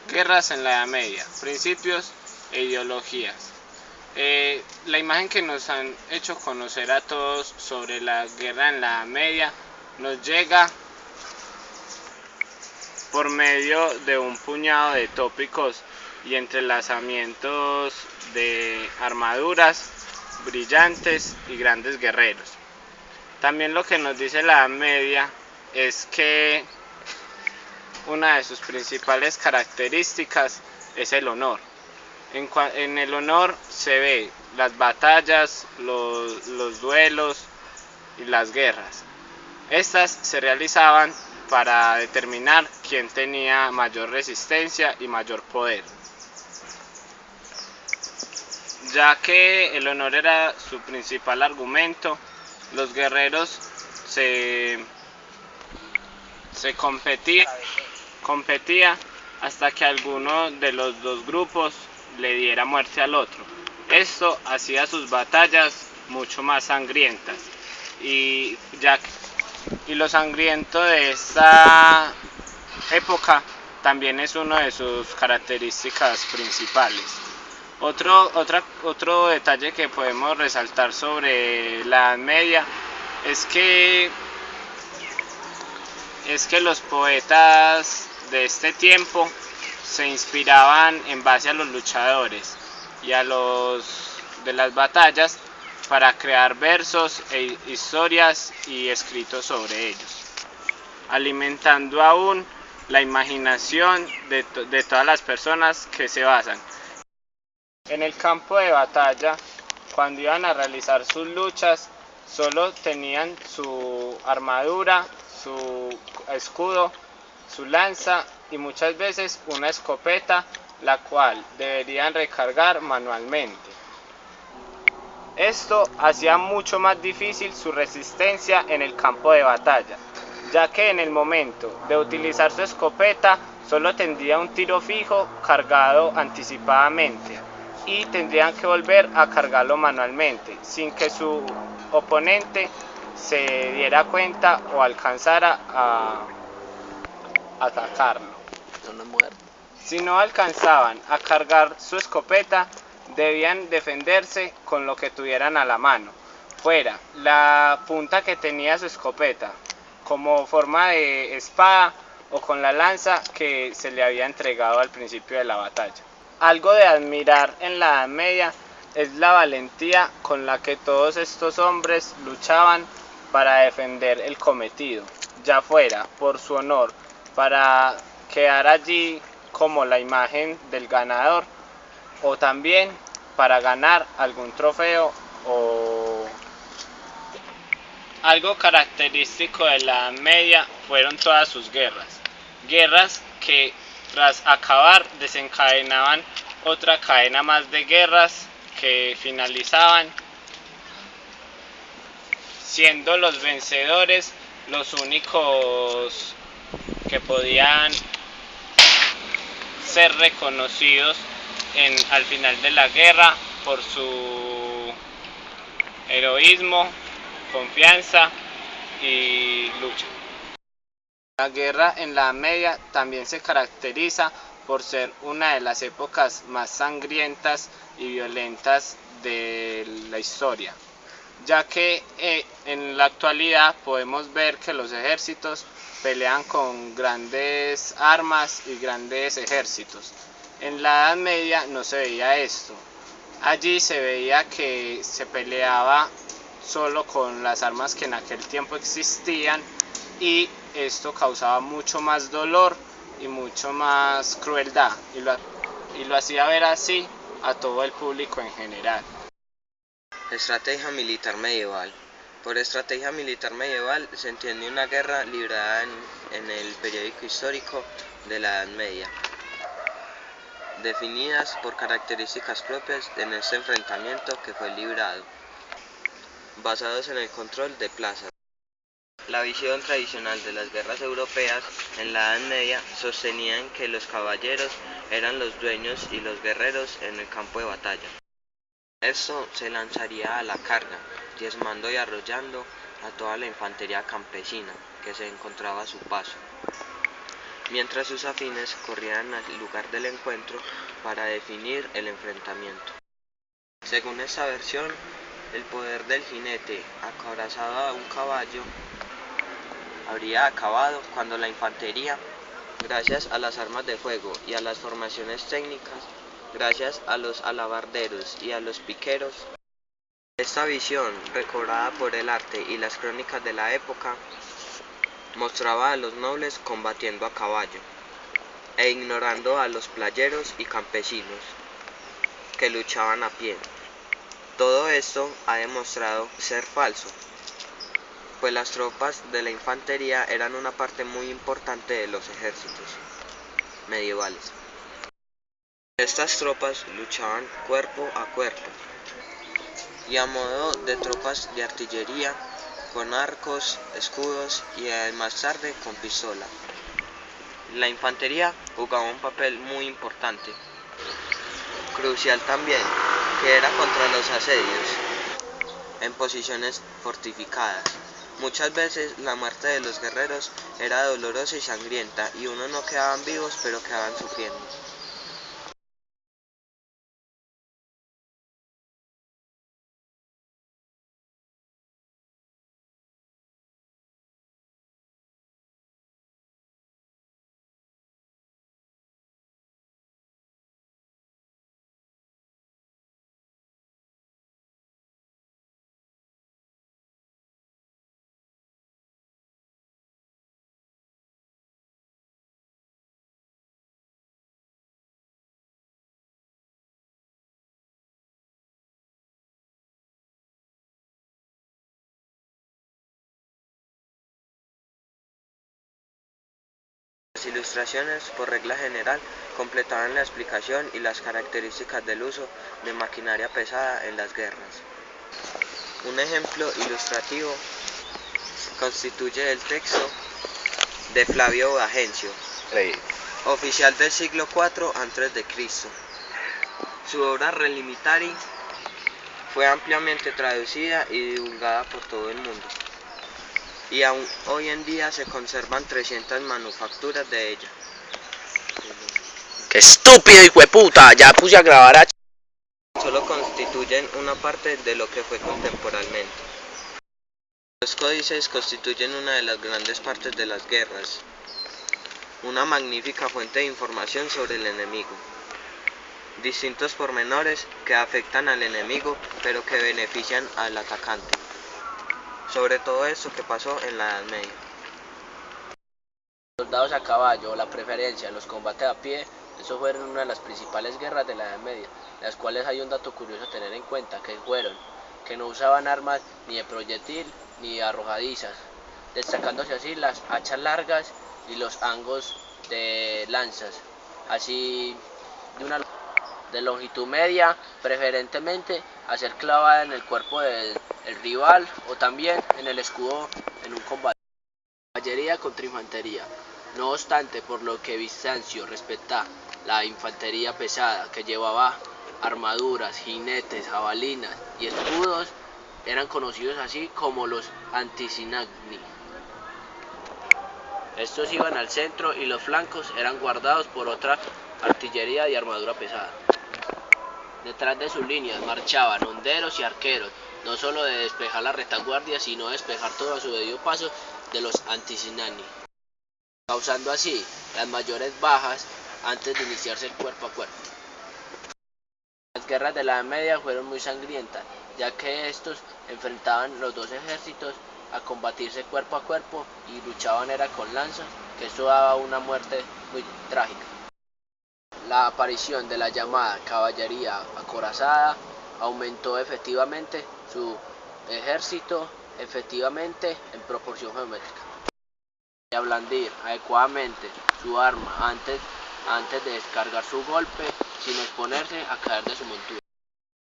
Guerras en la Edad Media, principios e ideologías. La imagen que nos han hecho conocer a todos sobre la guerra en la Edad Media nos llega por medio de un puñado de tópicos y entrelazamientos de armaduras brillantes y grandes guerreros. También lo que nos dice la Edad Media es que una de sus principales características es el honor. En el honor se ve las batallas, los duelos y las guerras. Estas se realizaban para determinar quién tenía mayor resistencia y mayor poder. Ya que el honor era su principal argumento, los guerreros se competía hasta que alguno de los dos grupos le diera muerte al otro. Esto hacía sus batallas mucho más sangrientas y lo sangriento de esta época también es una de sus características principales. Otro detalle que podemos resaltar sobre la Edad Media es que los poetas de este tiempo se inspiraban en base a los luchadores y a los de las batallas para crear versos e historias y escritos sobre ellos, alimentando aún la imaginación de todas las personas que se basan. En el campo de batalla, cuando iban a realizar sus luchas, solo tenían su armadura, su escudo, su lanza y muchas veces una escopeta, la cual deberían recargar manualmente. Esto hacía mucho más difícil su resistencia en el campo de batalla, ya que en el momento de utilizar su escopeta solo tendría un tiro fijo cargado anticipadamente y tendrían que volver a cargarlo manualmente sin que su oponente se diera cuenta o alcanzara a atacarlo. Si no alcanzaban a cargar su escopeta, debían defenderse con lo que tuvieran a la mano, fuera la punta que tenía su escopeta como forma de espada o con la lanza que se le había entregado al principio de la batalla. Algo de admirar en la Edad Media es la valentía con la que todos estos hombres luchaban para defender el cometido, ya fuera por su honor, para quedar allí como la imagen del ganador, o también para ganar algún trofeo o algo característico de la Edad Media fueron todas sus guerras que tras acabar desencadenaban otra cadena más de guerras que finalizaban siendo los vencedores los únicos que podían ser reconocidos al final de la guerra por su heroísmo, confianza y lucha. La guerra en la Edad Media también se caracteriza por ser una de las épocas más sangrientas y violentas de la historia, ya que en la actualidad podemos ver que los ejércitos pelean con grandes armas y grandes ejércitos. En la Edad Media no se veía esto. Allí se veía que se peleaba solo con las armas que en aquel tiempo existían y esto causaba mucho más dolor y mucho más crueldad y lo hacía ver así a todo el público en general. Estrategia militar medieval. Por estrategia militar medieval se entiende una guerra librada en el periódico histórico de la Edad Media, definidas por características propias en este enfrentamiento que fue librado, basados en el control de plazas. La visión tradicional de las guerras europeas en la Edad Media sostenían que los caballeros eran los dueños y los guerreros en el campo de batalla. Esto se lanzaría a la carga, diezmando y arrollando a toda la infantería campesina que se encontraba a su paso. mientras sus afines corrían al lugar del encuentro para definir el enfrentamiento. Según esta versión, el poder del jinete acorazado a un caballo habría acabado cuando la infantería, gracias a las armas de fuego y a las formaciones técnicas, gracias a los alabarderos y a los piqueros. Esta visión, recobrada por el arte y las crónicas de la época, mostraba a los nobles combatiendo a caballo e ignorando a los playeros y campesinos que luchaban a pie. Todo esto ha demostrado ser falso, pues las tropas de la infantería eran una parte muy importante de los ejércitos medievales. Estas tropas luchaban cuerpo a cuerpo y a modo de tropas de artillería, con arcos, escudos y más tarde con pistola. La infantería jugaba un papel muy importante, crucial también, que era contra los asedios en posiciones fortificadas. Muchas veces la muerte de los guerreros era dolorosa y sangrienta y unos no quedaban vivos pero quedaban sufriendo. Las ilustraciones, por regla general, completaban la explicación y las características del uso de maquinaria pesada en las guerras. Un ejemplo ilustrativo constituye el texto de Flavio Bagencio, oficial del siglo IV a.C. Su obra Relimitari fue ampliamente traducida y divulgada por todo el mundo, y aún hoy en día se conservan 300 manufacturas de ella. ¡Qué estúpido, hijueputa! Ya puse a grabar a... Solo constituyen una parte de lo que fue contemporáneamente. Los códices constituyen una de las grandes partes de las guerras, una magnífica fuente de información sobre el enemigo. Distintos pormenores que afectan al enemigo, pero que benefician al atacante. Sobre todo eso que pasó en la Edad Media. Los soldados a caballo, la preferencia, los combates a pie, eso fueron una de las principales guerras de la Edad Media, las cuales hay un dato curioso a tener en cuenta, que no usaban armas ni de proyectil ni de arrojadizas, destacándose así las hachas largas y los hangos de lanzas, así de longitud media, preferentemente a ser clavada en el cuerpo del rival o también en el escudo en un combate. Caballería contra infantería. No obstante, por lo que Bizancio respeta la infantería pesada, que llevaba armaduras, jinetes, jabalinas y escudos, eran conocidos así como los antisinagni. Estos iban al centro y los flancos eran guardados por otra artillería de armadura pesada. Detrás de sus líneas marchaban honderos y arqueros, no solo de despejar la retaguardia, sino de despejar todo a su debido paso de los antisinagni, causando así las mayores bajas antes de iniciarse el cuerpo a cuerpo. Las guerras de la Edad Media fueron muy sangrientas, ya que estos enfrentaban los dos ejércitos a combatirse cuerpo a cuerpo y luchaban era con lanzas, que esto daba una muerte muy trágica. La aparición de la llamada caballería acorazada aumentó efectivamente su ejército en proporción geométrica. Y a blandir adecuadamente su arma antes de descargar su golpe sin exponerse a caer de su montura.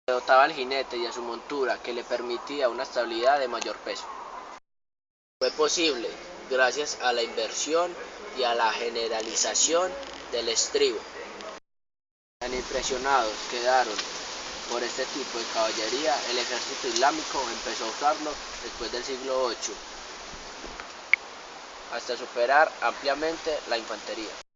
Se dotaba al jinete y a su montura, que le permitía una estabilidad de mayor peso. Fue posible gracias a la inversión y a la generalización del estribo. Tan impresionados quedaron por este tipo de caballería, el ejército islámico empezó a usarlo después del siglo VIII. hasta superar ampliamente la infantería.